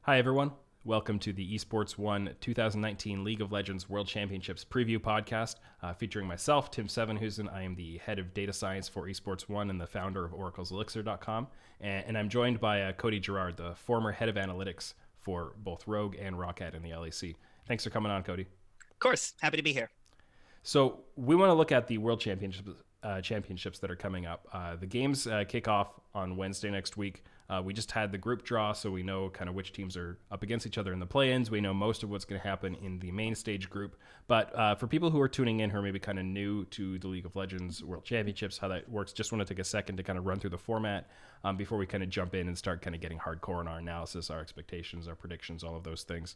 Hi, everyone. Welcome to the Esports 1 2019 League of Legends World Championships preview podcast featuring myself, Tim Sevenhuysen. I am the head of data science for Esports 1 and the founder of oracleselixir.com. And I'm joined by Cody Gerard, the former head of analytics for both Rogue and Rocket in the LEC. Thanks for coming on, Cody. Of course. Happy to be here. So we want to look at the World Championships that are coming up. The games kick off on Wednesday next week. We just had the group draw, so we know kind of which teams are up against each other in the play-ins. We know most of what's going to happen in the main stage group. But for people who are tuning in who are maybe kind of new to the League of Legends World Championships, how that works, just want to take a second to kind of run through the format before we kind of jump in and start kind of getting hardcore in our analysis, our expectations, our predictions, all of those things.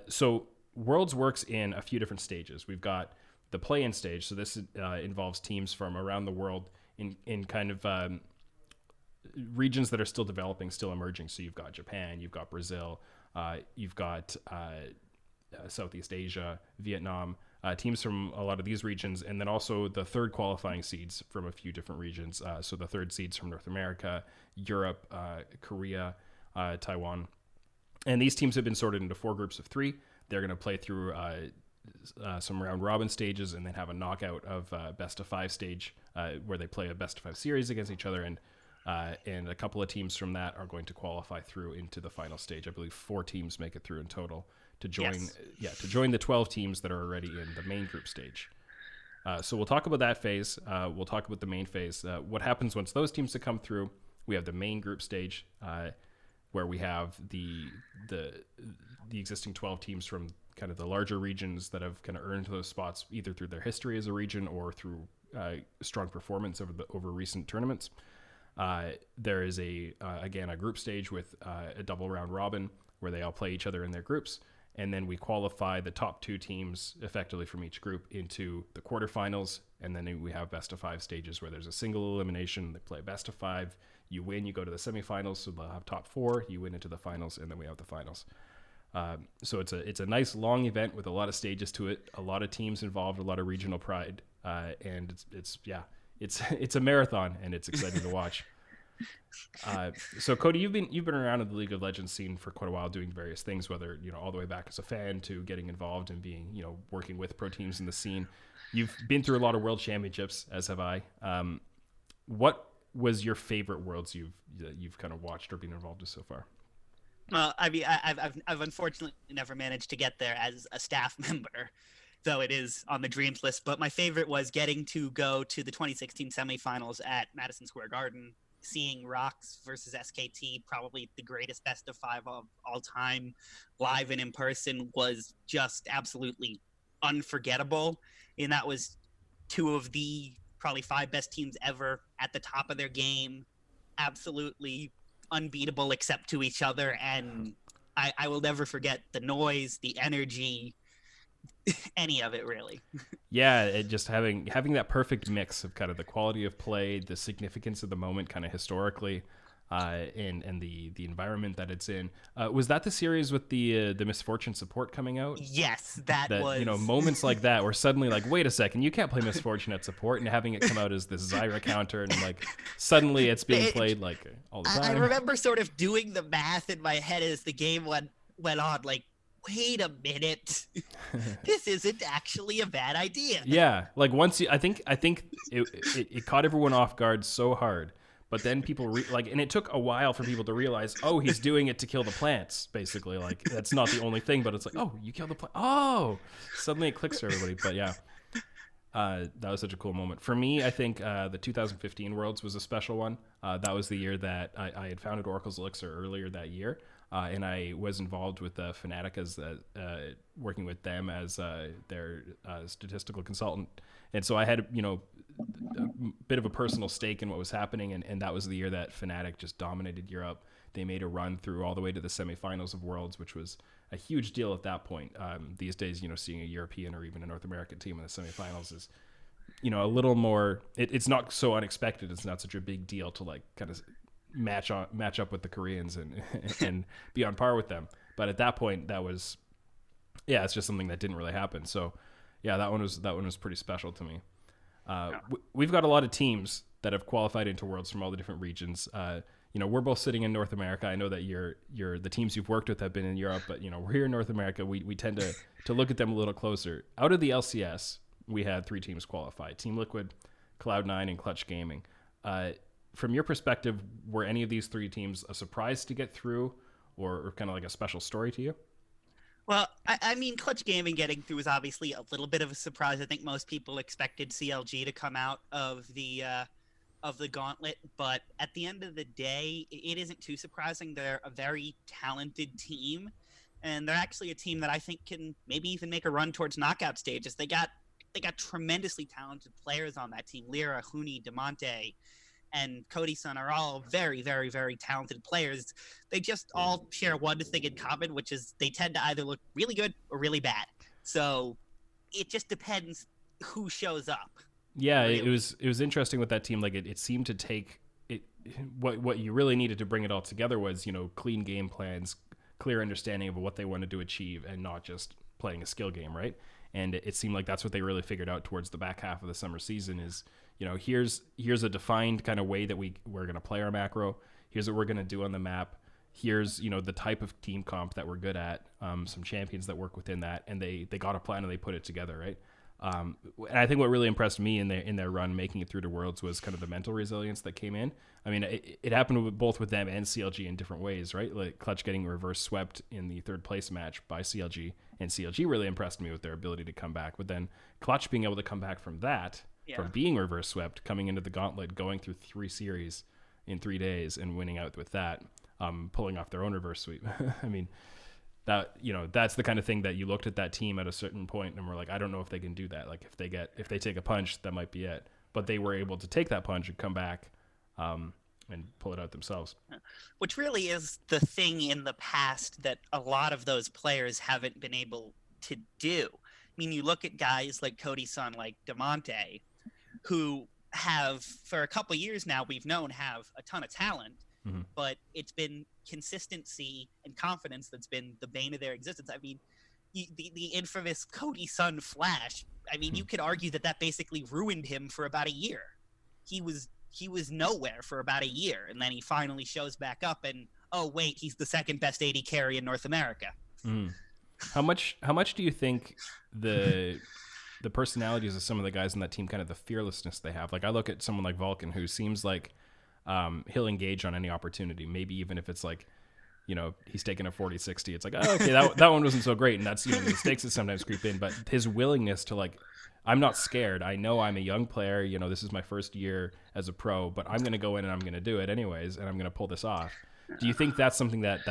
So Worlds works in a few different stages. We've got the play-in stage, so this involves teams from around the world in kind of regions that are still developing, still emerging. So you've got Japan, you've got Brazil, you've got Southeast Asia, Vietnam, teams from a lot of these regions, and then also the third qualifying seeds from a few different regions. So the third seeds from North America, Europe, Korea, Taiwan. And these teams have been sorted into 4 groups of 3. They're going to play through some round robin stages and then have a knockout of best of 5 stage where they play a best of 5 series against each other. And a couple of teams from that are going to qualify through into the final stage. I believe 4 teams make it through in total to join. Yes. To join the 12 teams that are already in the main group stage. So we'll talk about that phase. We'll talk about the main phase. What happens once those teams have come through? We have the main group stage where we have the existing 12 teams from kind of the larger regions that have kind of earned those spots either through their history as a region or through strong performance over recent tournaments. There is again a group stage with a double round robin where they all play each other in their groups, and then we qualify the top 2 teams effectively from each group into the quarterfinals, and then we have best of 5 stages where there's a single elimination. They play best of 5. You win, you go to the semifinals, so they'll have top 4. You win into the finals, and then we have the finals. So it's a nice long event with a lot of stages to it, a lot of teams involved, a lot of regional pride, and it's a marathon, and it's exciting to watch. So Cody, you've been around in the League of Legends scene for quite a while, doing various things, whether all the way back as a fan to getting involved and being working with pro teams in the scene. You've been through a lot of world championships, as have I. What was your favorite worlds you've kind of watched or been involved with so far? Well, I mean, I've unfortunately never managed to get there as a staff member, though it is on the dreams list. But my favorite was getting to go to the 2016 semifinals at Madison Square Garden, seeing Rox versus SKT, probably the greatest best of 5 of all time, live and in person, was just absolutely unforgettable. And that was 2 of the probably 5 best teams ever at the top of their game, absolutely unbeatable except to each other. And I will never forget the noise, the energy, any of it, really. Yeah, just having that perfect mix of kind of the quality of play, the significance of the moment kind of historically, and the environment that it's in. Was that the series with the Misfortune support coming out? Yes, that was. Moments like that where suddenly, like, wait a second, you can't play Misfortune at support, and having it come out as this Zyra counter, and like suddenly it's being played like all the time. I remember sort of doing the math in my head as the game went on, like, wait a minute, this isn't actually a bad idea. Yeah, like once I think it caught everyone off guard so hard. But then people and it took a while for people to realize, oh, he's doing it to kill the plants, basically. Like, that's not the only thing, but it's like, oh, you killed the plant. Oh, suddenly it clicks for everybody. But yeah, that was such a cool moment. For me, I think the 2015 Worlds was a special one. That was the year that I had founded Oracle's Elixir earlier that year. And I was involved with Fnatic as working with them as their statistical consultant. And so I had, a bit of a personal stake in what was happening. And that was the year that Fnatic just dominated Europe. They made a run through all the way to the semifinals of Worlds, which was a huge deal at that point. These days, seeing a European or even a North American team in the semifinals is, a little more, it's not so unexpected. It's not such a big deal to like kind of match up with the Koreans and be on par with them. But at that point, that was, it's just something that didn't really happen. So yeah, that one was pretty special to me. We've got a lot of teams that have qualified into Worlds from all the different regions. We're both sitting in North America. I know that the teams you've worked with have been in Europe, but we're here in North America. We tend to look at them a little closer. Out of the LCS, we had 3 teams qualify: Team Liquid, Cloud9, and Clutch Gaming. From your perspective, were any of these 3 teams a surprise to get through, or kind of like a special story to you? Well, I mean, Clutch Gaming getting through was obviously a little bit of a surprise. I think most people expected CLG to come out of the gauntlet, but at the end of the day, it isn't too surprising. They're a very talented team, and they're actually a team that I think can maybe even make a run towards knockout stages. They got tremendously talented players on that team. Lyra, Huni, Demonte, and Cody are all very, very, very talented players. They just all share one thing in common, which is they tend to either look really good or really bad. So it just depends who shows up. Yeah, really. It was interesting with that team. Like it seemed to take it. What you really needed to bring it all together was clean game plans, clear understanding of what they wanted to achieve, and not just playing a skill game, right? And it seemed like that's what they really figured out towards the back half of the summer season is, here's a defined kind of way that we're going to play our macro. Here's what we're going to do on the map. Here's, the type of team comp that we're good at, some champions that work within that. And they got a plan and they put it together, right? And I think what really impressed me in their run making it through to Worlds was kind of the mental resilience that came in. I mean, it happened both with them and CLG in different ways, right? Like Clutch getting reverse swept in the 3rd place match by CLG, and CLG really impressed me with their ability to come back. But then Clutch being able to come back from that, from being reverse swept, coming into the gauntlet, going through 3 series in 3 days and winning out with that, pulling off their own reverse sweep. I mean, that's the kind of thing that you looked at that team at a certain point and we're like, I don't know if they can do that. Like if they take a punch, that might be it. But they were able to take that punch and come back and pull it out themselves. Which really is the thing in the past that a lot of those players haven't been able to do. I mean, you look at guys like Cody like Demonte, who have, for a couple of years now, we've known have a ton of talent, but it's been consistency and confidence that's been the bane of their existence. I mean, the infamous Cody flash, I mean, you could argue that basically ruined him for about a year. He was nowhere for about a year, and then he finally shows back up, and oh wait, he's the 2nd best AD carry in North America. How much do you think the personalities of some of the guys on that team, kind of the fearlessness they have? Like I look at someone like Vulcan, who seems like he'll engage on any opportunity, maybe even if it's like, he's taking a 40-60. It's like, oh, okay, that one wasn't so great. And that's, the mistakes that sometimes creep in. But his willingness to like, I'm not scared. I know I'm a young player. This is my first year as a pro, but I'm going to go in and I'm going to do it anyways, and I'm going to pull this off. Do you think that's something that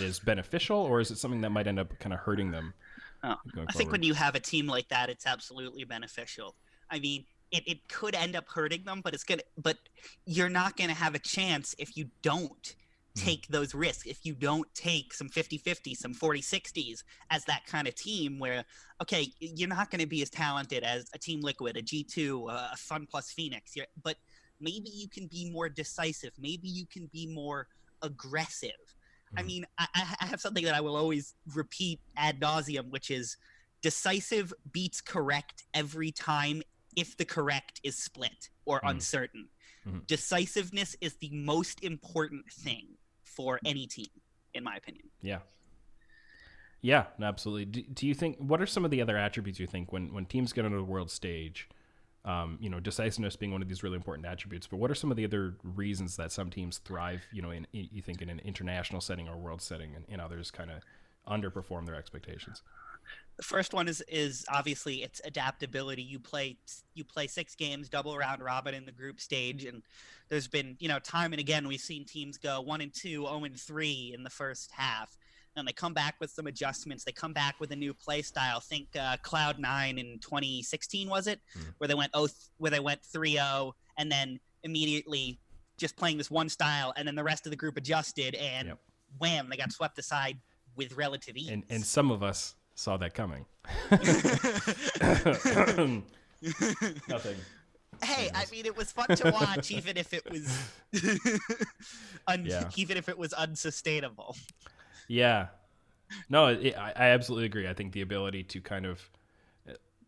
is beneficial, or is it something that might end up kind of hurting them? I think when you have a team like that, it's absolutely beneficial. I mean, it could end up hurting them, but you're not going to have a chance if you don't take those risks, if you don't take some 50-50, some 40-60s as that kind of team where, okay, you're not going to be as talented as a Team Liquid, a G2, a Fun plus Phoenix, but maybe you can be more decisive. Maybe you can be more aggressive. I mean, I have something that I will always repeat ad nauseum, which is decisive beats correct every time if the correct is split or uncertain. Decisiveness is the most important thing for any team, in my opinion. Yeah, absolutely. Do you think, what are some of the other attributes you think when teams get onto the world stage, decisiveness being one of these really important attributes, but what are some of the other reasons that some teams thrive, you think in an international setting or world setting, and others kind of underperform their expectations? The first one is obviously it's adaptability. You play 6 games, double round robin in the group stage, and there's been, time and again we've seen teams go 1-2, 0-3 in the first half, and they come back with some adjustments. They come back with a new play style. Think Cloud9 in 2016 was it, where they went 3-0, and then immediately just playing this one style, and then the rest of the group adjusted, and wham, they got swept aside with relative ease. And some of us saw that coming. Nothing. Hey, I mean, it was fun to watch, even if it was, even if it was unsustainable. Yeah, no, I absolutely agree. I think the ability to kind of,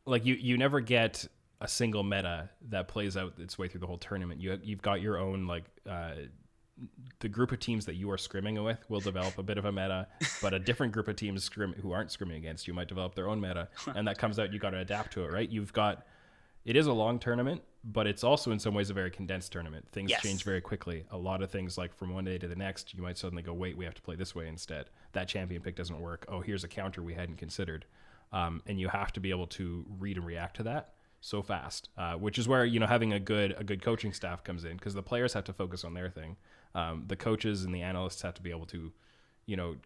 like, you never get a single meta that plays out its way through the whole tournament. You've got your own, like, the group of teams that you are scrimming with will develop a bit of a meta, but a different group of teams who aren't scrimming against you might develop their own meta, and that comes out, you got to adapt to it, right? It is a long tournament, but it's also in some ways a very condensed tournament. Things change very quickly. A lot of things, like from one day to the next, you might suddenly go, wait, we have to play this way instead. That champion pick doesn't work. Oh, here's a counter we hadn't considered. And you have to be able to read and react to that so fast, which is where, having a good coaching staff comes in, because the players have to focus on their thing. The coaches and the analysts have to be able to,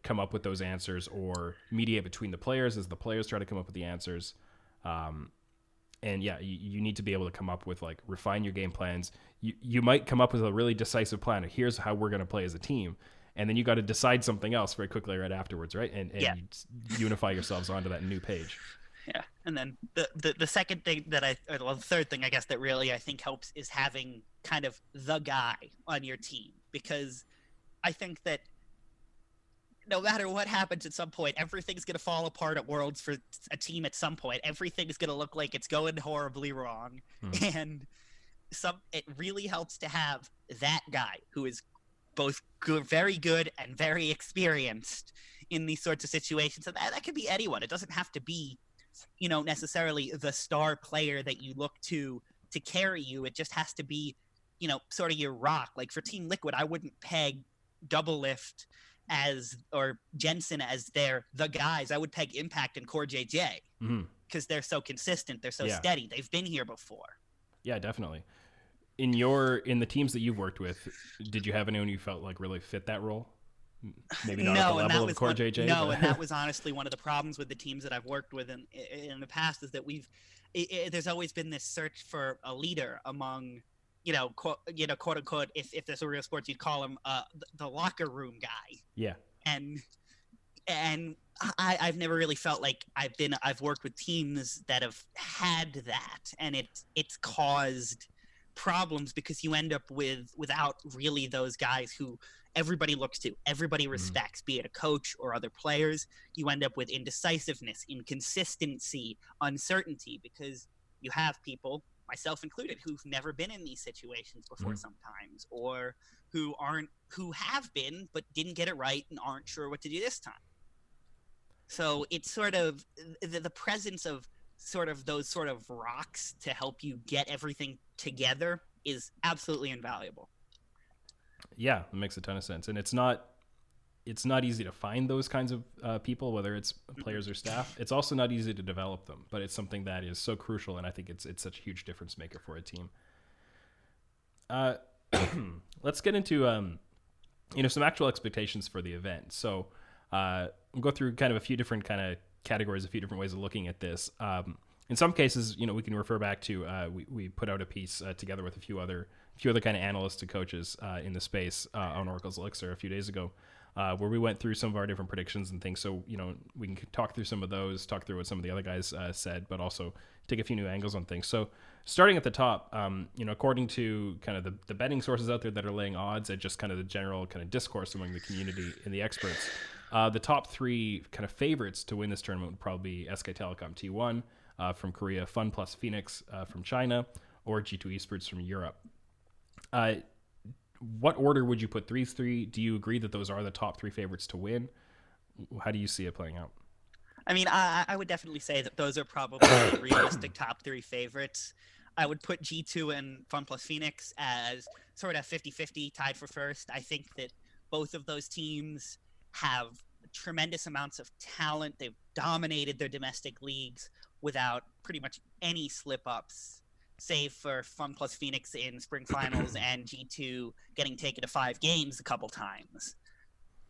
come up with those answers or mediate between the players as the players try to come up with the answers. And yeah, you need to be able to come up with, like, refine your game plans. You might come up with a really decisive plan. Here's how we're going to play as a team. And then you got to decide something else very quickly right afterwards, right? And you unify yourselves onto that new page. Yeah. And then the second thing the third thing, I guess, that really I think helps is having kind of the guy on your team. Because I think that no matter what happens at some point, everything's going to fall apart at Worlds for a team at some point. Everything's going to look like it's going horribly wrong. And it really helps to have that guy who is both good, very good and very experienced in these sorts of situations. And that could be anyone. It doesn't have to be, necessarily the star player that you look to carry you. It just has to be, sort of your rock. Like for Team Liquid, I wouldn't peg Double Lift or Jensen as the guys. I would peg Impact and Core JJ because they're so consistent. They're so steady. They've been here before. Yeah, definitely. In the teams that you've worked with, did you have anyone you felt like really fit that role? Maybe not at the level of Core JJ. No, and that was honestly one of the problems with the teams that I've worked with in the past, is that there's always been this search for a leader among, quote unquote, if there's a real sports, you'd call him the locker room guy. Yeah. And I've never really felt like I've worked with teams that have had that, and it's caused problems because you end up without really those guys who everybody looks to, everybody respects, be it a coach or other players. You end up with indecisiveness, inconsistency, uncertainty, because you have people, myself included, who've never been in these situations before sometimes, or who have been but didn't get it right and aren't sure what to do this time. So it's sort of the presence of sort of those sort of rocks to help you get everything together is absolutely invaluable. Yeah, it makes a ton of sense. And it's not easy to find those kinds of people, whether it's players or staff. It's also not easy to develop them, but it's something that is so crucial, and I think it's such a huge difference maker for a team. Let's get into some actual expectations for the event. So we'll go through kind of a few different kind of categories, a few different ways of looking at this. In some cases, we can refer back to we put out a piece together with a few other kind of analysts and coaches in the space on Oracle's Elixir a few days ago, where we went through some of our different predictions and things. So we can talk through some of those, talk through what some of the other guys said, but also take a few new angles on things. So starting at the top, according to kind of the betting sources out there that are laying odds at just kind of the general kind of discourse among the community and the experts, the top three kind of favorites to win this tournament would probably be SK Telecom T1 from Korea, Fun Plus Phoenix from China, or G2 Esports from Europe. What order would you put these three? Do you agree that those are the top three favorites to win? How do you see it playing out? I mean, I would definitely say that those are probably the realistic top three favorites. I would put G2 and Fun Plus Phoenix as sort of 50-50 tied for first. I think that both of those teams have tremendous amounts of talent. They've dominated their domestic leagues without pretty much any slip-ups, save for Fun Plus Phoenix in spring finals and G2 getting taken to 5 games a couple times.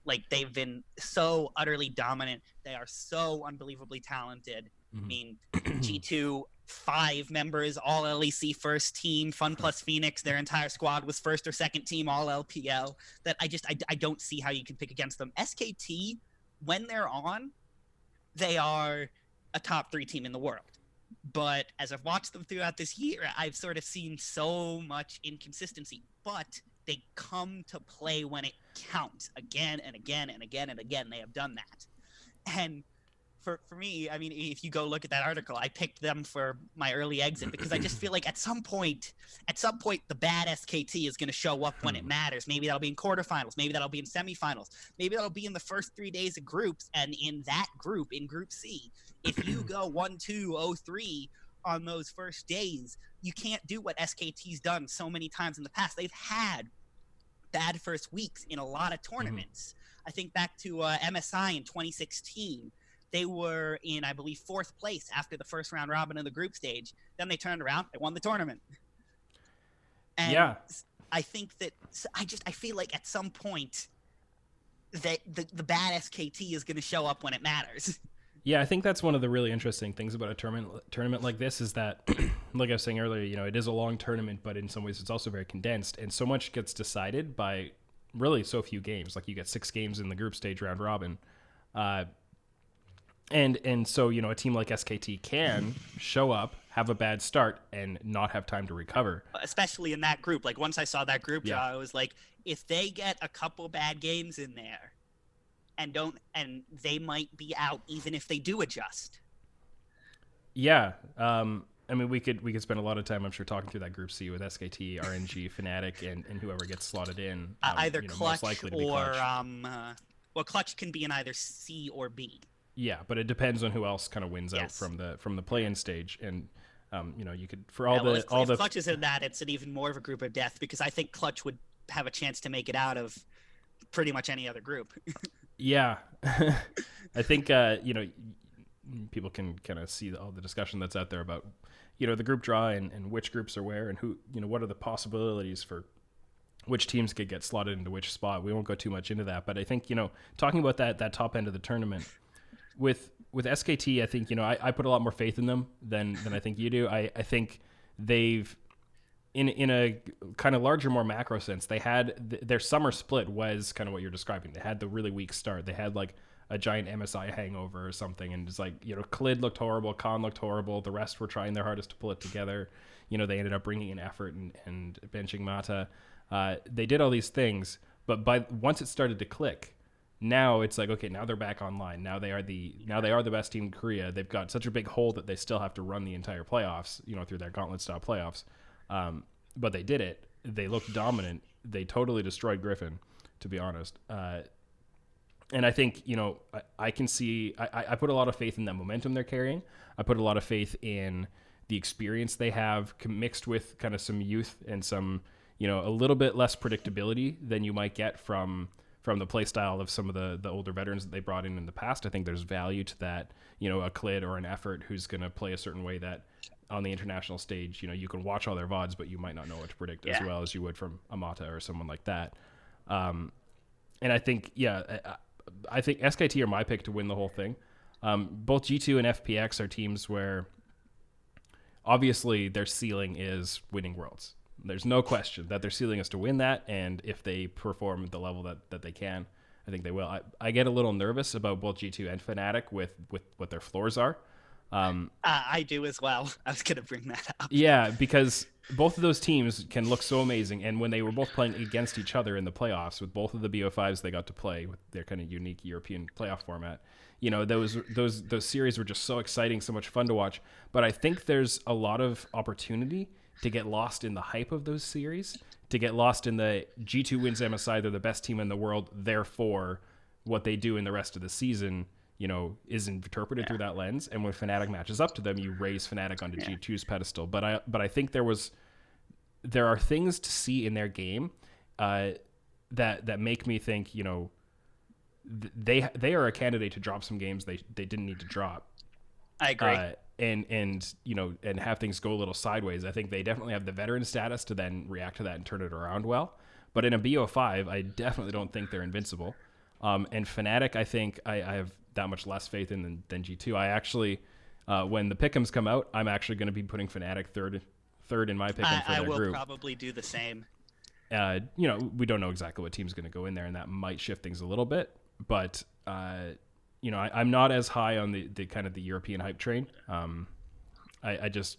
Like, they've been so utterly dominant. They are so unbelievably talented. I mean, G2, 5 members, all LEC first team. Fun Plus Phoenix, their entire squad was first or second team, all LPL. That I don't see how you can pick against them. SKT, when they're on, they are a top 3 team in the world. But as I've watched them throughout this year, I've sort of seen so much inconsistency. But they come to play when it counts again and again and again and again. They have done that. And for me, I mean, if you go look at that article, I picked them for my early exit because I just feel like at some point, the bad SKT is going to show up when it matters. Maybe that'll be in quarterfinals. Maybe that'll be in semifinals. Maybe that'll be in the first 3 days of groups. And in that group, in Group C, if you go 1-2, 0-3 on those first days, you can't do what SKT's done so many times in the past. They've had bad first weeks in a lot of tournaments. I think back to MSI in 2016. They were in, I believe, 4th place after the first round robin of the group stage. Then they turned around, they won the tournament. And I think that I feel like at some point that the bad SKT is going to show up when it matters. Yeah, I think that's one of the really interesting things about a tournament like this is that, like I was saying earlier, it is a long tournament, but in some ways it's also very condensed, and so much gets decided by really so few games. Like you get 6 games in the group stage round robin, and so a team like SKT can show up, have a bad start, and not have time to recover. Especially in that group. Like once I saw that group draw, I was like, if they get a couple bad games in there, and they might be out even if they do adjust. Yeah. I mean, we could spend a lot of time, I'm sure, talking through that Group C with SKT, RNG, Fnatic, and whoever gets slotted in. Either Clutch most likely to be or Clutch. Clutch can be in either C or B. Yeah, but it depends on who else kind of wins out from the play-in stage, and you could if Clutch is in that, it's an even more of a group of death because I think Clutch would have a chance to make it out of pretty much any other group. Yeah, I think people can kind of see all the discussion that's out there about the group draw and which groups are where and who what are the possibilities for which teams could get slotted into which spot. We won't go too much into that, but I think talking about that top end of the tournament with SKT, I think I put a lot more faith in them than I think you do. I think they've in a kind of larger, more macro sense, they had their summer split was kind of what you're describing. They had the really weak start. They had like a giant MSI hangover or something, and it's like Klid looked horrible, Khan looked horrible. The rest were trying their hardest to pull it together. They ended up bringing in effort and benching Mata. They did all these things, but once it started to click, now it's like, okay, now they're back online. Now they are the best team in Korea. They've got such a big hole that they still have to run the entire playoffs, through their gauntlet style playoffs. But they did it. They looked dominant. They totally destroyed Griffin, to be honest. And I think, I can see, I put a lot of faith in that momentum they're carrying. I put a lot of faith in the experience they have mixed with kind of some youth and some, a little bit less predictability than you might get from the play style of some of the older veterans that they brought in the past. I think there's value to that, a Klid or an effort who's going to play a certain way that on the international stage, you can watch all their VODs, but you might not know what to predict as well as you would from Amata or someone like that. And I think, I think SKT are my pick to win the whole thing. Both G2 and FPX are teams where obviously their ceiling is winning Worlds. There's no question that their ceiling is to win that, and if they perform at the level that they can, I think they will. I get a little nervous about both G2 and Fnatic with what their floors are. I do as well. I was going to bring that up. Yeah, because both of those teams can look so amazing, and when they were both playing against each other in the playoffs, with both of the BO5s they got to play with their kind of unique European playoff format, those series were just so exciting, so much fun to watch. But I think there's a lot of opportunity to get lost in the hype of those series, to get lost in the G2 wins MSI, they're the best team in the world, therefore what they do in the rest of the season is interpreted through that lens. And when Fnatic matches up to them, you raise Fnatic onto G2's pedestal. But I think there are things to see in their game that make me think they are a candidate to drop some games they didn't need to drop. I agree. And have things go a little sideways. I think they definitely have the veteran status to then react to that and turn it around well. But in a BO5, I definitely don't think they're invincible. And Fnatic, I think I have that much less faith in than G2. I actually, when the pick'ems come out, I'm actually going to be putting Fnatic third in my pick'em for their group. I will probably do the same. We don't know exactly what team's going to go in there, and that might shift things a little bit. But I'm not as high on the kind of the European hype train. I just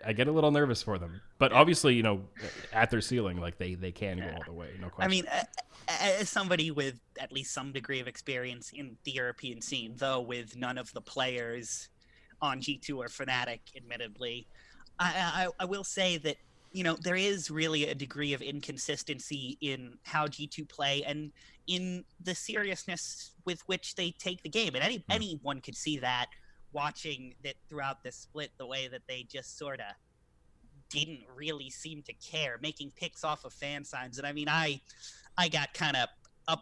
I get a little nervous for them, but obviously, you know, at their ceiling, like they can go all the way, no question. I mean, as somebody with at least some degree of experience in the European scene, though with none of the players on G2 or Fnatic, admittedly, I will say that, you know, there is really a degree of inconsistency in how G2 play and in the seriousness with which they take the game. And anyone could see that watching that throughout this split, the way that they just sort of didn't really seem to care, making picks off of fan signs. And I mean, I got kind of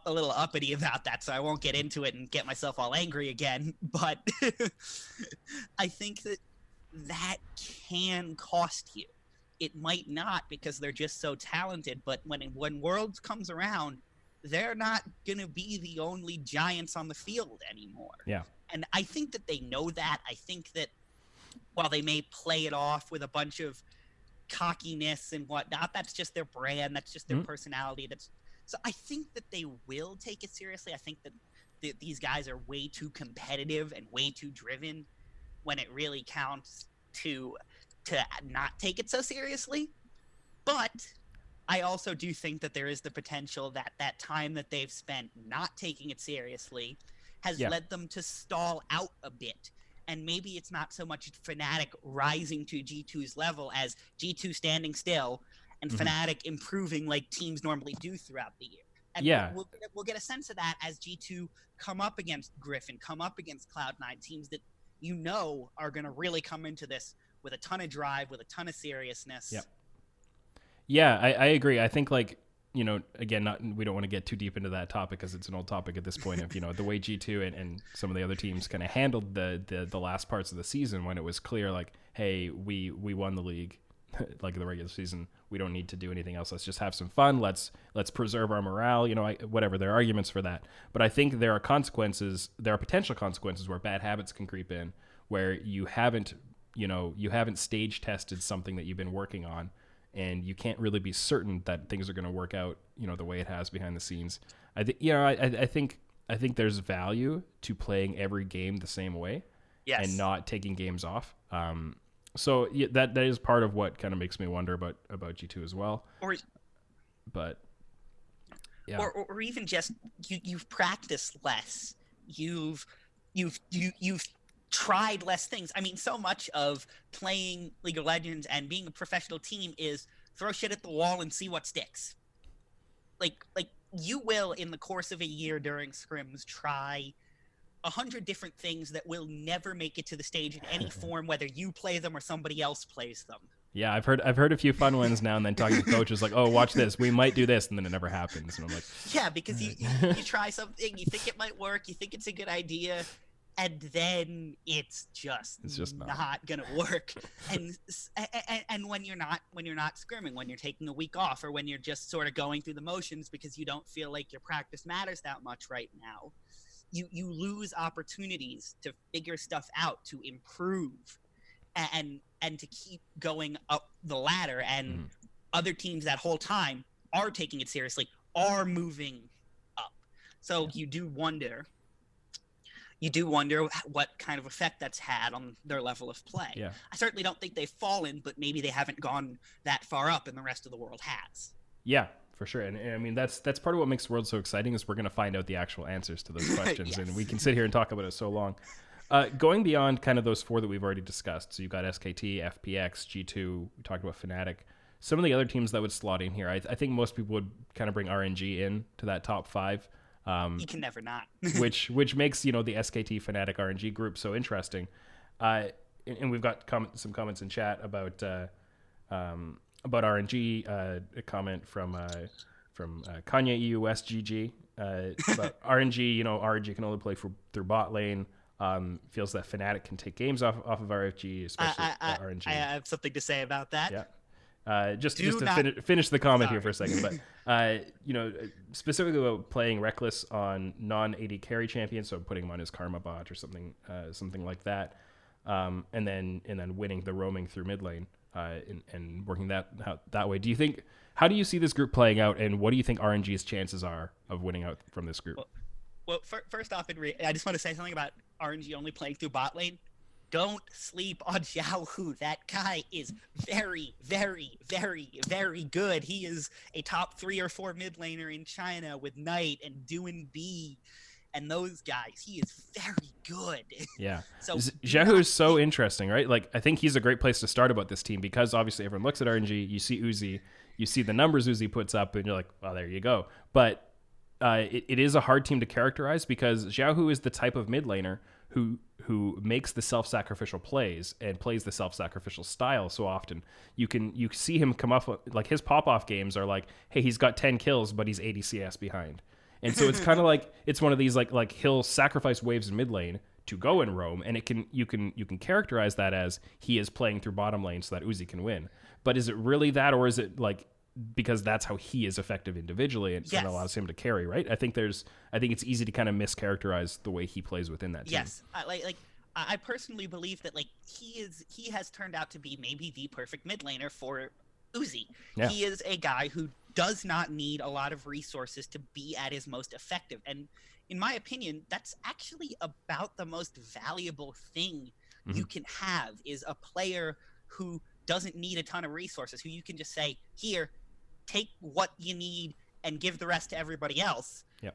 a little uppity about that, so I won't get into it and get myself all angry again. But I think that can cost you. It might not, because they're just so talented, but when Worlds comes around, they're not going to be the only giants on the field anymore. Yeah. And I think that they know that. I think that while they may play it off with a bunch of cockiness and whatnot, that's just their brand. That's just their personality. So I think that they will take it seriously. I think that these guys are way too competitive and way too driven when it really counts to not take it so seriously. But I also do think that there is the potential that time that they've spent not taking it seriously has led them to stall out a bit. And maybe it's not so much Fnatic rising to G2's level as G2 standing still and Fnatic improving like teams normally do throughout the year. And we'll get a sense of that as G2 come up against Griffin, come up against Cloud9, teams that you know are going to really come into this with a ton of drive, with a ton of seriousness. Yeah, I agree. I think, like, you know, again, we don't want to get too deep into that topic because it's an old topic at this point of, you know, the way G2 and some of the other teams kind of handled the last parts of the season when it was clear, like, hey, we won the league, like the regular season. We don't need to do anything else. Let's just have some fun. Let's preserve our morale. You know, whatever. There are arguments for that. But I think there are potential consequences where bad habits can creep in, where you haven't stage tested something that you've been working on, and you can't really be certain that things are going to work out, you know, the way it has behind the scenes. I think there's value to playing every game the same way, and not taking games off. So that is part of what kind of makes me wonder about G2 as well. Or even just you've practiced less. You've tried less things. I mean, so much of playing League of Legends and being a professional team is throw shit at the wall and see what sticks. Like you will, in the course of a year during scrims, try 100 different things that will never make it to the stage in any form, whether you play them or somebody else plays them. Yeah, I've heard a few fun ones now and then, talking to coaches like, oh, watch this, we might do this, and then it never happens. And I'm like, yeah, because you try something, you think it might work, you think it's a good idea, and then it's just not gonna work. And when you're not scrimming, when you're taking a week off, or when you're just sort of going through the motions because you don't feel like your practice matters that much right now, you lose opportunities to figure stuff out, to improve, and to keep going up the ladder. And other teams that whole time are taking it seriously, are moving up. So you do wonder what kind of effect that's had on their level of play. Yeah. I certainly don't think they've fallen, but maybe they haven't gone that far up and the rest of the world has. Yeah, for sure. And I mean, that's part of what makes the world so exciting, is we're going to find out the actual answers to those questions. Yes. And we can sit here and talk about it so long. Going beyond kind of those four that we've already discussed. So you've got SKT, FPX, G2, we talked about Fnatic. Some of the other teams that would slot in here, I think most people would kind of bring RNG in to that top five. You can never not. which makes, you know, the SKT Fnatic RNG group so interesting. And we've got some comments in chat about RNG. A comment from Kanye EU West GG about RNG. You know, RNG can only play through bot lane. Feels that Fnatic can take games off of RFG, especially RNG. I have something to say about that. Yeah. Just to finish the comment here for a second, but you know, specifically about playing Reckless on non-AD carry champions, so putting him on his Karma bot or something like that, and then winning the roaming through mid lane, and working that way. How do you see this group playing out, and what do you think RNG's chances are of winning out from this group? Well, first off, I just want to say something about RNG only playing through bot lane. don't sleep on Xiaohu. That guy is very, very, very, very good. He is a top 3 or 4 mid laner in China with Knight and Doin B and those guys. He is very good. Yeah. So Xiaohu is so interesting, right? Like, I think he's a great place to start about this team because obviously everyone looks at RNG, you see Uzi, you see the numbers Uzi puts up, and you're like, well, there you go. But it is a hard team to characterize because Xiaohu is the type of mid laner who makes the self-sacrificial plays and plays the self-sacrificial style so often. You see him come off, like his pop-off games are like, hey, he's got 10 kills, but he's 80 CS behind. And so it's kind of like, it's one of these like he'll sacrifice waves in mid lane to go and roam, and you can characterize that as he is playing through bottom lane so that Uzi can win. But is it really that, or is it like because that's how he is effective individually and, and allows him to carry, right? I think it's easy to kind of mischaracterize the way he plays within that team. Yes, I personally believe that like he has turned out to be maybe the perfect mid laner for Uzi. Yeah. He is a guy who does not need a lot of resources to be at his most effective, and in my opinion, that's actually about the most valuable thing you can have, is a player who doesn't need a ton of resources, who you can just say, here, take what you need and give the rest to everybody else. Yep.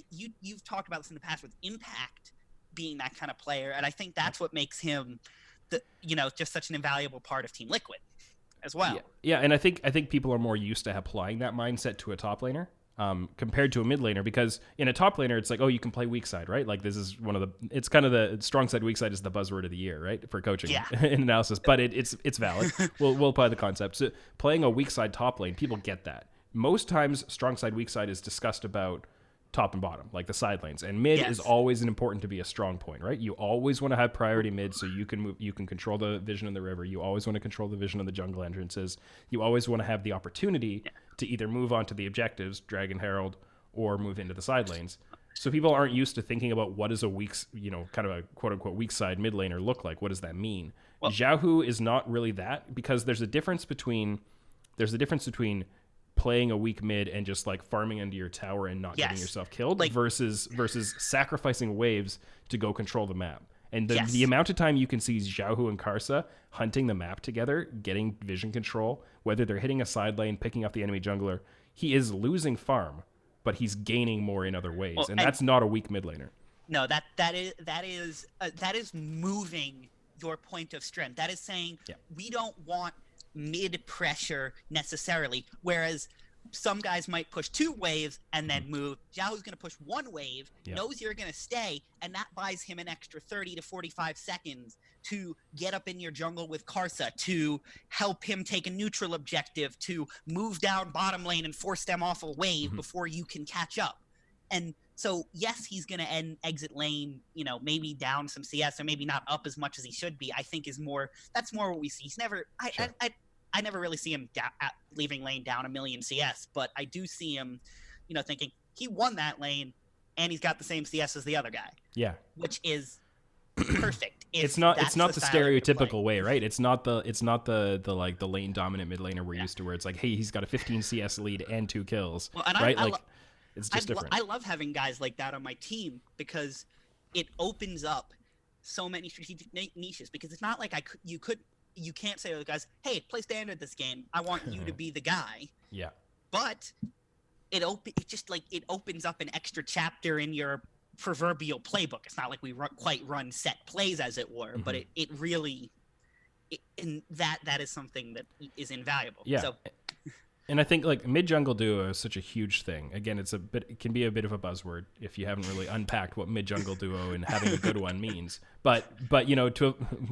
You've talked about this in the past with Impact being that kind of player, and I think that's what makes him just such an invaluable part of Team Liquid as well. Yeah, and I think people are more used to applying that mindset to a top laner compared to a mid laner, because in a top laner it's like, oh, you can play weak side, right? Like this is it's kind of the strong side, weak side is the buzzword of the year, right, for coaching and analysis, but it's valid. We'll apply the concept. So playing a weak side top lane, people get that. Most times strong side, weak side is discussed about top and bottom, like the side lanes, and mid is always important to be a strong point, right? You always want to have priority mid so you can move, you can control the vision in the river, you always want to control the vision of the jungle entrances, you always want to have the opportunity to either move on to the objectives, Dragon Herald, or move into the side lanes. So people aren't used to thinking about what does a weak, kind of a quote unquote weak side mid laner look like. What does that mean? Well, Xiaohu is not really that, because there's a difference between playing a weak mid and just like farming into your tower and not getting yourself killed, versus sacrificing waves to go control the map. And the amount of time you can see Xiaohu and Karsa hunting the map together, getting vision control, whether they're hitting a side lane, picking up the enemy jungler, he is losing farm, but he's gaining more in other ways. Well, and that's not a weak mid laner. No, that is moving your point of strength. That is saying we don't want mid pressure necessarily, whereas some guys might push 2 waves and then move. Xiaohu's going to push 1 wave, knows you're going to stay, and that buys him an extra 30 to 45 seconds to get up in your jungle with Karsa, to help him take a neutral objective, to move down bottom lane and force them off a wave before you can catch up. And so, yes, he's going to exit lane, maybe down some CS, or maybe not up as much as he should be. I think that's more what we see. He's never, I never really see him leaving lane down a million CS, but I do see him, thinking he won that lane and he's got the same CS as the other guy. Yeah, which is perfect. It's not the stereotypical way, right? It's not the like the lane dominant mid laner we're used to, where it's like, hey, he's got a 15 CS lead and 2 kills, right? It's just different. I love having guys like that on my team because it opens up so many strategic niches. Because it's not like you can't say to the guys, hey, play standard this game, I want you to be the guy. Yeah. But it opens up an extra chapter in your proverbial playbook. It's not like we run set plays, as it were, but it really and that is something that is invaluable. Yeah. So, and I think like mid jungle duo is such a huge thing. Again, it can be a bit of a buzzword if you haven't really unpacked what mid jungle duo and having a good one means. But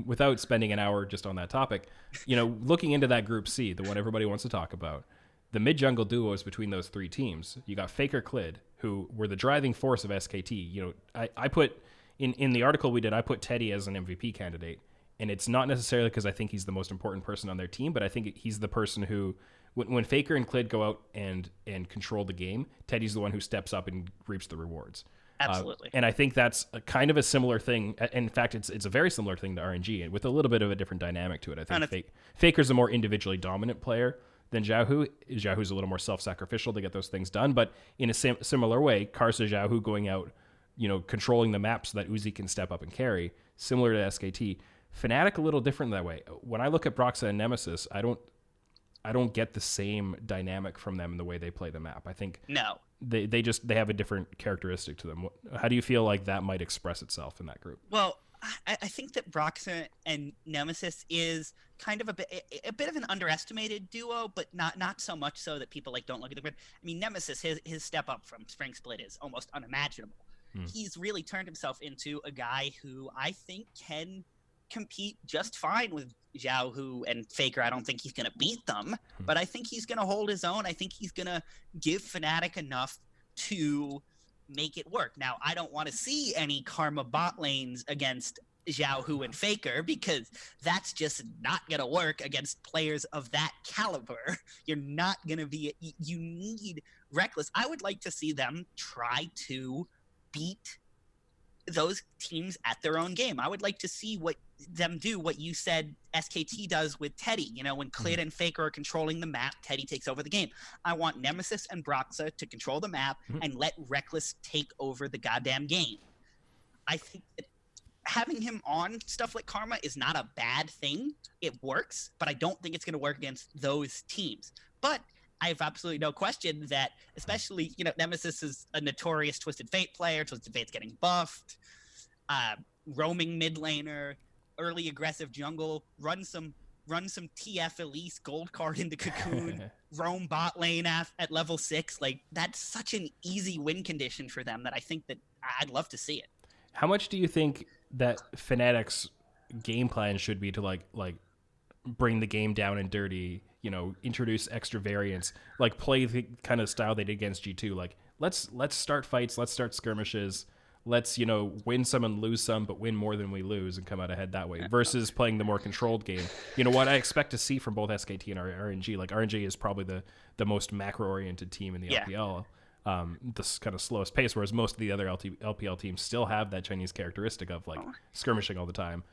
without spending an hour just on that topic, looking into that group C, the one everybody wants to talk about, the mid jungle duos between those 3 teams. You got Faker, Clid, who were the driving force of SKT. I put in the article we did, I put Teddy as an MVP candidate, and it's not necessarily because I think he's the most important person on their team, but I think he's the person who, when Faker and Clid go out and control the game, Teddy's the one who steps up and reaps the rewards. Absolutely. And I think that's kind of a similar thing. In fact, it's a very similar thing to RNG, with a little bit of a different dynamic to it. I think Faker's a more individually dominant player than Xiaohu. Xiaohu's a little more self-sacrificial to get those things done. But in a similar way, Karsa, Xiaohu going out controlling the map so that Uzi can step up and carry, similar to SKT. Fnatic a little different that way. When I look at Broxa and Nemesis, I don't get the same dynamic from them in the way they play the map. I think No. they have a different characteristic to them. How do you feel like that might express itself in that group? Well, I think that Broxa and Nemesis is kind of a bit of an underestimated duo, but not so much so that people don't look at the grid. I mean, Nemesis, his step up from Spring Split is almost unimaginable. He's really turned himself into a guy who I think can compete just fine with Xiaohu and Faker. I don't think he's going to beat them, but I think he's going to hold his own. I think he's going to give Fnatic enough to make it work. Now, I don't want to see any Karma bot lanes against Xiaohu and Faker because that's just not going to work against players of that caliber. You're not going to be – you need Reckless. I would like to see them try to beat those teams at their own game. I would like to see them do what you said SKT does with Teddy. When Clid and Faker are controlling the map, Teddy takes over the game. I want Nemesis and Broxa to control the map and let Reckless take over the goddamn game. I think that having him on stuff like Karma is not a bad thing. It works, but I don't think it's going to work against those teams. But I have absolutely no question that, especially, Nemesis is a notorious Twisted Fate player. Twisted Fate's getting buffed. Roaming mid laner, early aggressive jungle, run some TF Elise gold card into Cocoon, roam bot lane at level 6. That's such an easy win condition for them that I think that I'd love to see it. How much do you think that Fnatic's game plan should be to like bring the game down and dirty, introduce extra variants, play the kind of style they did against G2? Let's start fights, let's start skirmishes, let's, win some and lose some, but win more than we lose and come out ahead that way, versus playing the more controlled game. What I expect to see from both SKT and RNG, RNG is probably the most macro-oriented team in the LPL. This kind of slowest pace, whereas most of the other LPL teams still have that Chinese characteristic of skirmishing all the time.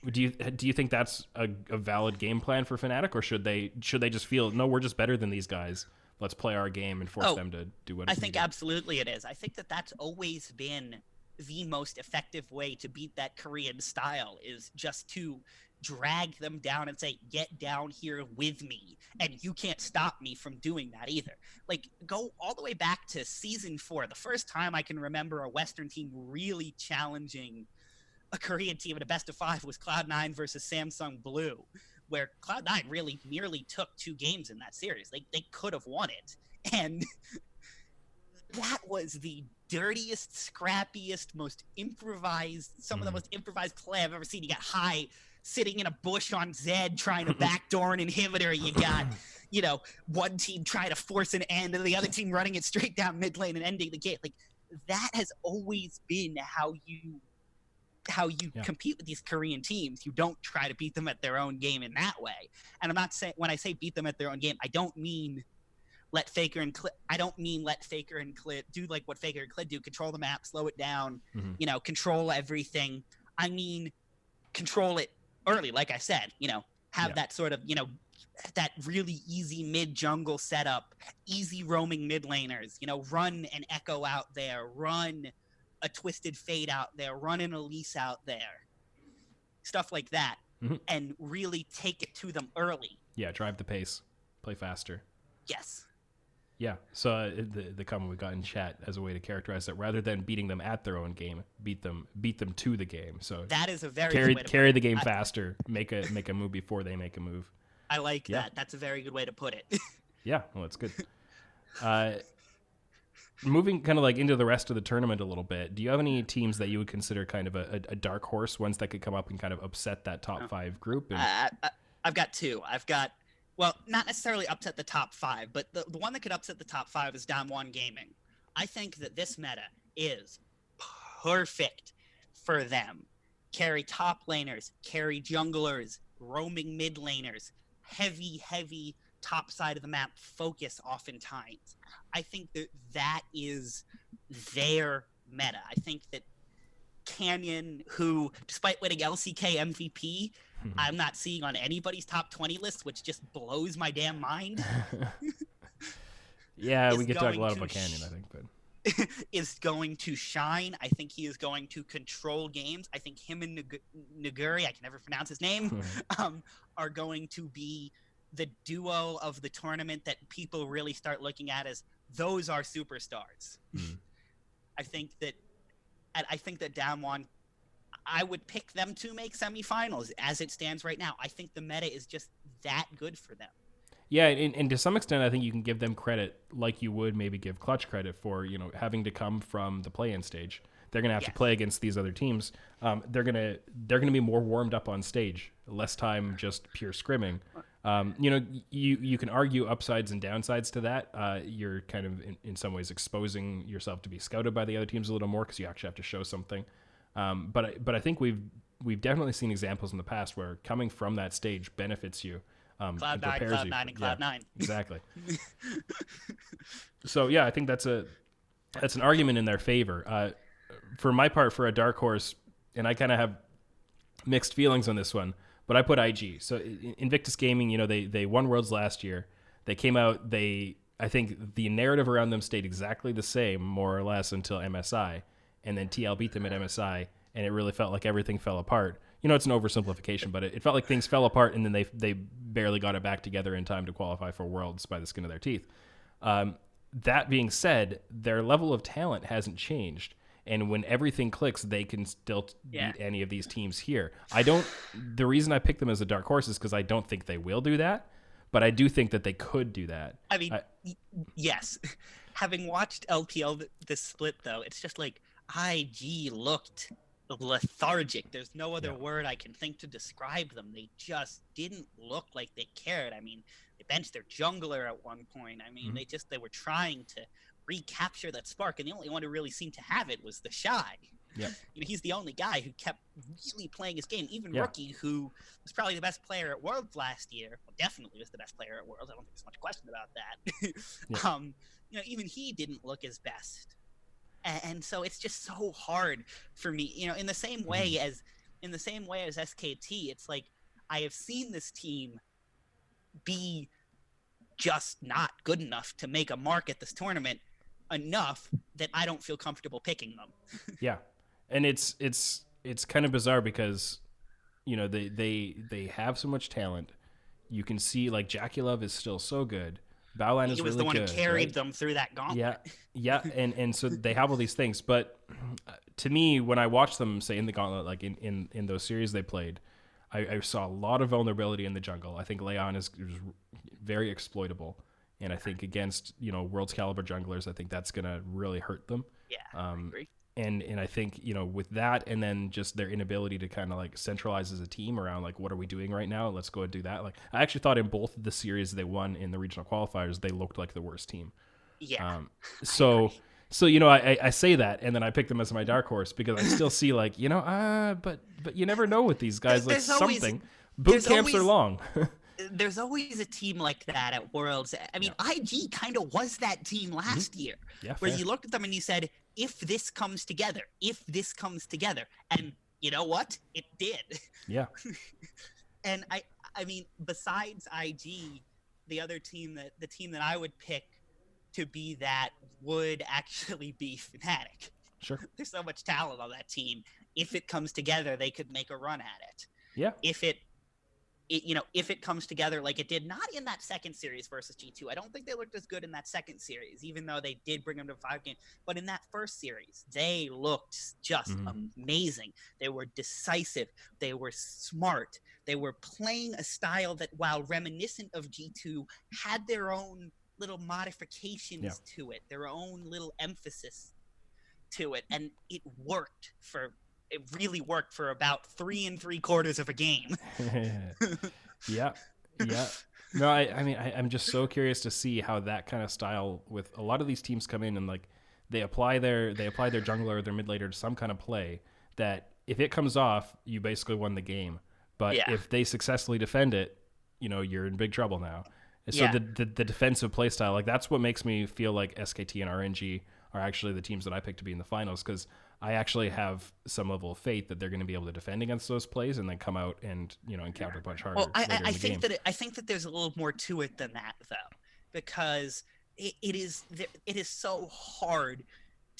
Do you think that's a valid game plan for Fnatic, or should they just feel, no, we're just better than these guys, let's play our game and force them to do what I think absolutely it is. I think that that's always been the most effective way to beat that Korean style, is just to drag them down and say, get down here with me, and you can't stop me from doing that either. Go all the way back to season 4. The first time I can remember a Western team really challenging a Korean team in a best of 5 was Cloud9 versus Samsung Blue, where Cloud9 really nearly took 2 games in that series. They could have won it. And that was the dirtiest, scrappiest, most improvised, some of the most improvised play I've ever seen. You got High sitting in a bush on Zed trying to backdoor an inhibitor. You got, one team trying to force an end and the other team running it straight down mid lane and ending the game. That has always been how you compete with these Korean teams. You don't try to beat them at their own game in that way. And I'm not saying, when I say beat them at their own game, I don't mean let Faker and Clid do what Faker and Clid do, control the map, slow it down, control everything. I mean, control it early, like I said, have that sort of, that really easy mid jungle setup, easy roaming mid laners, run an Echo out there, run a Twisted Fate out there, run an Elise out there, stuff like that, and really take it to them early. Yeah, drive the pace, play faster. Yes. Yeah, so the comment we got in chat as a way to characterize it, rather than beating them at their own game, beat them to the game. So that is a very good way to carry the game faster, make a move before they make a move. I like that. That's a very good way to put it. Yeah, well, that's good. Moving kind of into the rest of the tournament a little bit, do you have any teams that you would consider kind of a dark horse, ones that could come up and kind of upset that top 5 group? I've got 2. Well, not necessarily upset the top 5, but the one that could upset the top 5 is Damwon Gaming. I think that this meta is perfect for them. Carry top laners, carry junglers, roaming mid laners, heavy top side of the map focus oftentimes. I think that is their meta. I think that Canyon, who, despite winning LCK MVP, I'm not seeing on anybody's top 20 list, which just blows my damn mind. Yeah, we get to talk a lot about Canyon, I think. But is going to shine. I think he is going to control games. I think him and Naguri, I can never pronounce his name, are going to be the duo of the tournament that people really start looking at as those are superstars. I think that Damwon, I would pick them to make semifinals as it stands right now. I think the meta is just that good for them. Yeah, and to some extent, I think you can give them credit like you would maybe give Clutch credit for, having to come from the play-in stage. They're going to have to play against these other teams. They're going to be more warmed up on stage, less time just pure scrimming. You can argue upsides and downsides to that. You're kind of in some ways exposing yourself to be scouted by the other teams a little more because you actually have to show something. But I think we've definitely seen examples in the past where coming from that stage benefits you. Cloud9, and Cloud9. Exactly. So yeah, I think that's an argument in their favor. For my part, for a dark horse, and I kind of have mixed feelings on this one, but I put IG. So Invictus Gaming, they won Worlds last year. They came out. I think the narrative around them stayed exactly the same, more or less, until MSI, and then TL beat them at MSI, and it really felt like everything fell apart. It's an oversimplification, but it felt like things fell apart, and then they barely got it back together in time to qualify for Worlds by the skin of their teeth. That being said, their level of talent hasn't changed, and when everything clicks, they can still beat any of these teams here. The reason I picked them as a dark horse is because I don't think they will do that, but I do think that they could do that. I mean, yes. Having watched LPL this split, though, it's just like IG looked lethargic. There's no other word I can think to describe them. They just didn't look like they cared. I mean, they benched their jungler at one point. I mean, they were trying to recapture that spark, and the only one who really seemed to have it was the Shy. Yeah, he's the only guy who kept really playing his game. Even Rookie, who was probably the best player at Worlds last year, definitely was the best player at Worlds. I don't think there's much question about that. Even he didn't look his best. And so it's just so hard for me, in the same way as SKT. It's like I have seen this team be just not good enough to make a mark at this tournament enough that I don't feel comfortable picking them. Yeah, and it's kind of bizarre because they have so much talent. You can see like Jackie Love is still so good. Bowline is really good. He was the one who carried them through that gauntlet. Yeah, and so they have all these things. But to me, when I watched them, say, in the gauntlet, like in those series they played, I saw a lot of vulnerability in the jungle. I think Leon is very exploitable. And I think against, World's caliber junglers, I think that's going to really hurt them. Yeah, I agree. And I think, with that and then just their inability to kind of like centralize as a team around like, what are we doing right now? Let's go and do that. Like, I actually thought in both of the series they won in the regional qualifiers, they looked like the worst team. Yeah. So I say that, and then I pick them as my dark horse because I still see like, but you never know with these guys. Like something. Boot camps are long. There's always a team like that at Worlds. I mean, IG kind of was that team last year, where you looked at them and you said, if this comes together, and you know what? It did. Yeah. And I mean, besides IG, the team that I would pick to be that would actually be Fnatic. Sure. There's so much talent on that team. If it comes together, they could make a run at it. Yeah. If it comes together like it did, not in that second series versus G2. I don't think they looked as good in that second series, even though they did bring them to 5 games. But in that first series, they looked just amazing. They were decisive. They were smart. They were playing a style that, while reminiscent of G2, had their own little modifications to it, their own little emphasis to it. And it really worked for about 3 3/4 of a game. Yeah. No, I mean, I'm just so curious to see how that kind of style with a lot of these teams come in and like they apply their jungler or their mid laner to some kind of play that if it comes off, you basically won the game. But if they successfully defend it, you're in big trouble now. So the defensive play style, like that's what makes me feel like SKT and RNG are actually the teams that I picked to be in the finals, because I actually have some level of faith that they're going to be able to defend against those plays and then come out and and counterpunch harder. Well, I think that there's a little more to it than that, though, because it is so hard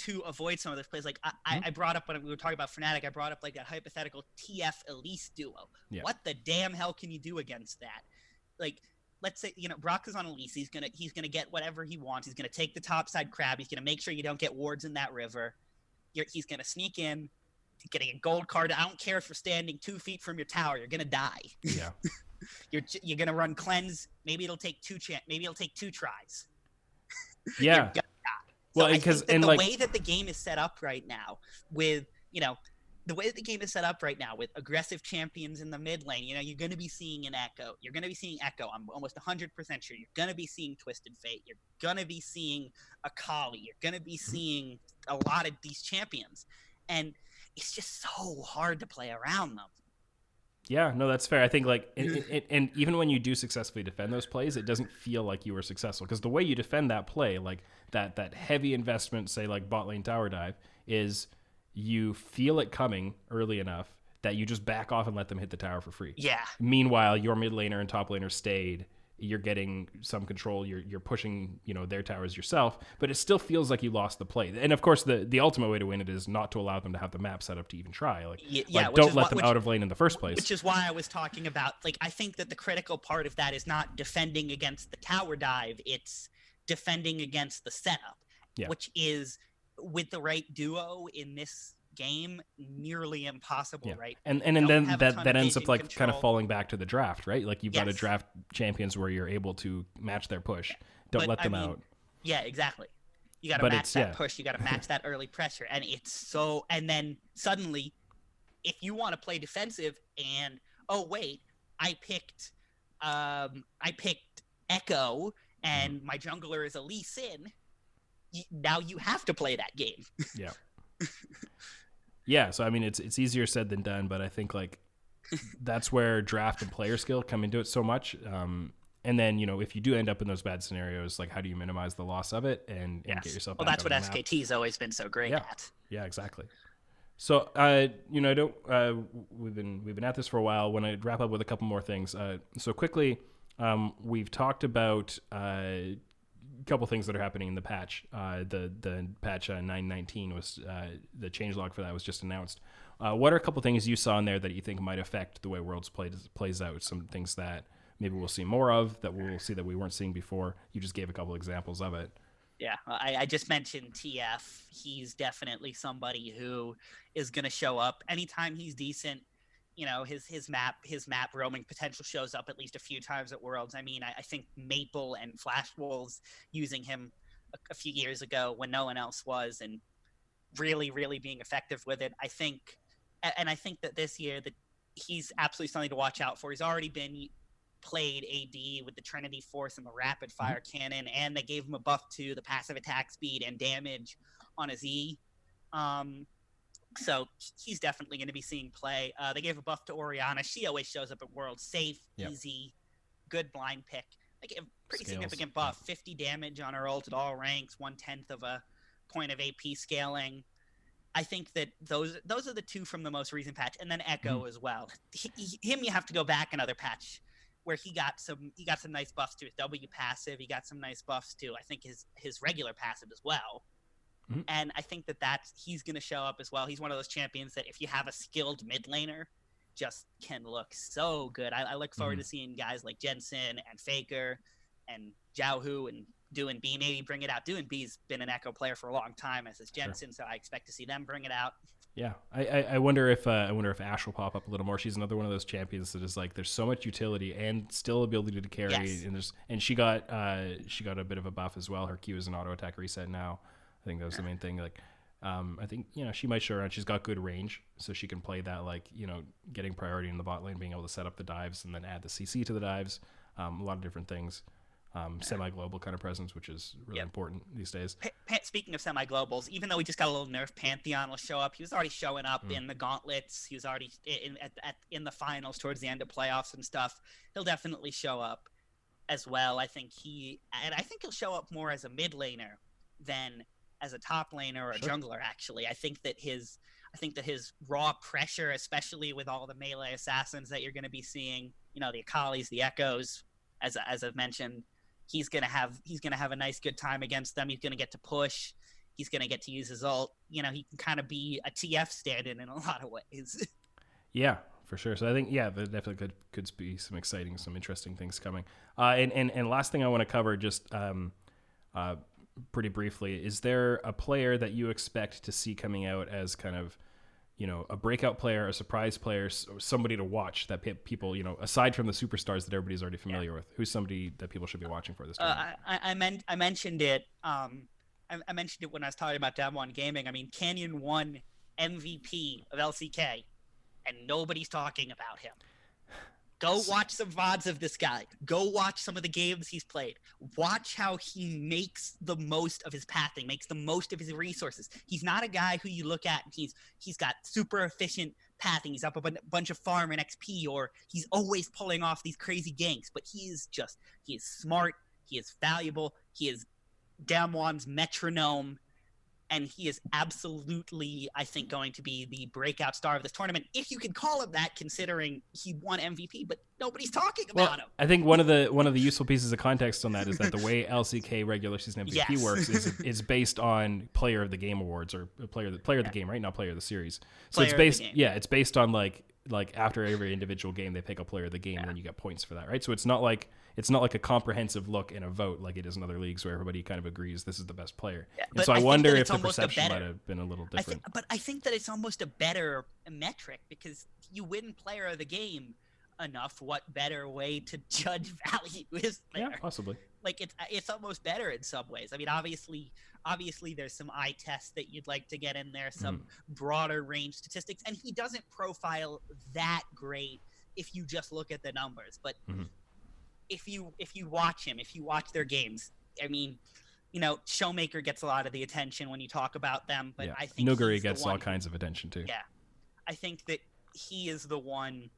to avoid some of those plays. Like I brought up when we were talking about Fnatic, I brought up like that hypothetical TF Elise duo. Yeah. What the damn hell can you do against that? Like, let's say, Brock is on Elise. He's gonna get whatever he wants. He's gonna take the top side crab. He's gonna make sure you don't get wards in that river. He's gonna sneak in, getting a gold card. I don't care if you're standing 2 feet from your tower. You're gonna die. Yeah. You're gonna run cleanse. Maybe it'll take 2 tries. Yeah. So well, because the way that the game is set up right now, with aggressive champions in the mid lane, you're going to be seeing an Echo. You're going to be seeing Echo. I'm almost 100% sure. You're going to be seeing Twisted Fate. You're going to be seeing Akali. You're going to be seeing a lot of these champions, and it's just so hard to play around them. Yeah, no, that's fair. I think and even when you do successfully defend those plays, it doesn't feel like you were successful, because the way you defend that play, like that heavy investment, say like bot lane tower dive, is you feel it coming early enough that you just back off and let them hit the tower for free. Yeah. Meanwhile, your mid laner and top laner stayed. You're getting some control. You're pushing, their towers yourself, but it still feels like you lost the play. And of course, the ultimate way to win it is not to allow them to have the map set up to even try. Don't let them out of lane in the first place. Which is why I was talking about, I think that the critical part of that is not defending against the tower dive. It's defending against the setup, which is, with the right duo in this game, nearly impossible, right? And then that ends up kind of falling back to the draft, right? Like you've got to draft champions where you're able to match their push. Don't let them out. Yeah, exactly. You got to match that push. You got to match that early pressure, and and then suddenly, if you want to play defensive, and I picked Echo, and my jungler is a Lee Sin. Now you have to play that game. Yeah. Yeah, so I mean, it's easier said than done, but I think that's where draft and player skill come into it so much. And then if you do end up in those bad scenarios, how do you minimize the loss of it and get yourself? Well, that's what SKT's always been so great at. Yeah, exactly. So we've been at this for a while. When I wrap up with a couple more things, so quickly, we've talked about couple things that are happening in the patch. The patch 9.19 was the changelog for that was just announced. What are a couple things you saw in there that you think might affect the way Worlds plays out? Some things that maybe we'll see more of, that we'll see that we weren't seeing before. You just gave a couple examples of it. Yeah, I just mentioned TF. He's definitely somebody who is going to show up anytime he's decent. His map roaming potential shows up at least a few times at Worlds. I mean, I think Maple and Flash Wolves using him a few years ago when no one else was, and really, really being effective with it. I think that this year that he's absolutely something to watch out for. He's already been played AD with the Trinity Force and the Rapid Fire Cannon, and they gave him a buff to the passive attack speed and damage on his E. So he's definitely going to be seeing play. They gave a buff to Orianna. She always shows up at Worlds. Safe, easy, good blind pick. A pretty significant buff. 50 damage on her ult at all ranks, 1/10 of a point of AP scaling. I think that those are the two from the most recent patch, and then Echo as well. Him, you have to go back another patch where he got some nice buffs to his W passive. He got some nice buffs to, I think, his regular passive as well. And I think that he's going to show up as well. He's one of those champions that if you have a skilled mid laner, just can look so good. I look forward to seeing guys like Jensen and Faker and Jiaohu and Do and B maybe bring it out. Do and B's been an Echo player for a long time, as is Jensen, so I expect to see them bring it out. Yeah, I wonder if Ashe will pop up a little more. She's another one of those champions that is there's so much utility and still ability to carry, and she got a bit of a buff as well. Her Q is an auto attack reset now. I think that was the main thing. I think she might show around. She's got good range, so she can play that getting priority in the bot lane, being able to set up the dives and then add the CC to the dives. A lot of different things. Semi-global kind of presence, which is really important these days. Speaking of semi-globals, even though we just got a little nerf, Pantheon will show up. He was already showing up in the gauntlets. He was already in the finals towards the end of playoffs and stuff. He'll definitely show up as well. I think he'll show up more as a mid laner than as a top laner or a jungler. Actually, I think that his raw pressure, especially with all the melee assassins that you're going to be seeing, the Akalis, the Echoes, as I've mentioned, he's gonna have a nice good time against them. He's gonna get to push. He's going to get to use his ult. You know, he can kind of be a TF stand-in a lot of ways. Yeah, for sure. So I think, there definitely could be some exciting, some interesting things coming. And last thing I want to cover just pretty briefly, is there a player that you expect to see coming out as kind of, you know, a breakout player, a surprise player, somebody to watch that people, you know, aside from the superstars that everybody's already familiar with, who's somebody that people should be watching for this tournament? I mentioned it. I mentioned it when I was talking about Damwon Gaming. I mean, Canyon won MVP of LCK, and nobody's talking about him. Go watch some VODs of this guy. Go watch some of the games he's played. Watch how he makes the most of his pathing, makes the most of his resources. He's not a guy who you look at and he's got super efficient pathing. He's up a bunch of farm and XP, or he's always pulling off these crazy ganks. But he is smart. He is valuable. He is Damwon's metronome. And he is absolutely, I think, going to be the breakout star of this tournament, if you can call him that, considering he won MVP, but nobody's talking about him. I think one of the useful pieces of context on that is that the way LCK regular season MVP works is based on player of the game awards, or player of the game, right? Not player of the series. So it's based on like after every individual game they pick a player of the game, and then you get points for that, right? So it's not like a comprehensive look in a vote like it is in other leagues where everybody kind of agrees this is the best player. Yeah, and so I wonder if the perception might have been a little different. But I think that it's almost a better metric, because you win player of the game enough. What better way to judge value is there? Yeah, possibly. Like it's almost better in some ways. I mean, obviously there's some eye tests that you'd like to get in there, some broader range statistics, and he doesn't profile that great if you just look at the numbers. But if you watch him, if you watch their games, I mean, you know, Showmaker gets a lot of the attention when you talk about them, but I think Nuguri gets all kinds of attention too. Yeah, I think that he is the one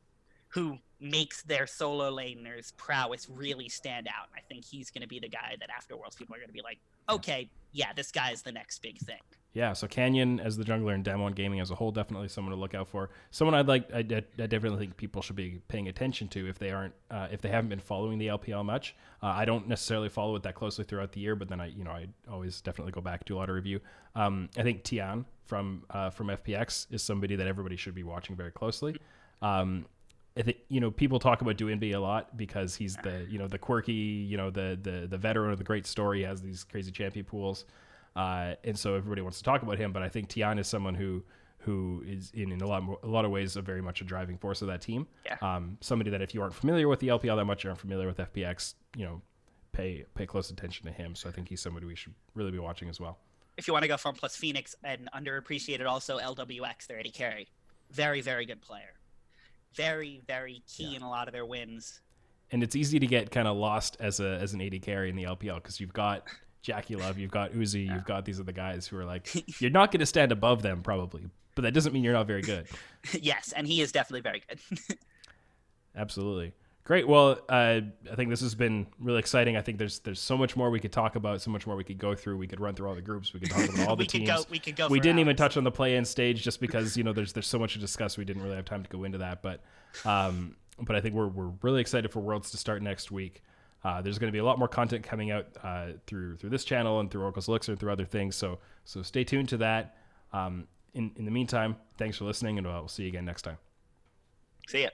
who makes their solo laners' prowess really stand out. I think he's going to be the guy that after Worlds people are going to be like, okay, yeah, this guy is the next big thing. Yeah, so Canyon as the jungler and Damwon Gaming as a whole, definitely someone to look out for. Someone I definitely think people should be paying attention to if they haven't been following the LPL much. I don't necessarily follow it that closely throughout the year, but then I always definitely go back, do a lot of review. I think Tian from FPX is somebody that everybody should be watching very closely. I think, you know, people talk about Duinby a lot because he's the quirky, the veteran of the great story. He has these crazy champion pools. And so everybody wants to talk about him, but I think Tian is someone who is in a lot of ways very much a driving force of that team. Yeah. Somebody that if you aren't familiar with the LPL that much, you aren't familiar with FPX, you know, pay close attention to him. So I think he's somebody we should really be watching as well. If you want to go from plus Phoenix and underappreciated also LWX, their AD carry, very, very good player. Very, very key in a lot of their wins. And it's easy to get kind of lost as an AD carry in the LPL because you've got Jackie Love, you've got Uzi, you've got these other guys who are like, you're not going to stand above them probably, but that doesn't mean you're not very good. Yes, and he is definitely very good. Absolutely. Great. Well, I think this has been really exciting. I think there's so much more we could talk about, so much more we could go through. We could run through all the groups. We could talk about all the teams. We could go. We didn't even touch on the play-in stage just because, you know, there's so much to discuss. We didn't really have time to go into that. But I think we're really excited for Worlds to start next week. There's going to be a lot more content coming out through this channel and through Oracle's Elixir and through other things. So stay tuned to that. In the meantime, thanks for listening, and we'll see you again next time. See ya.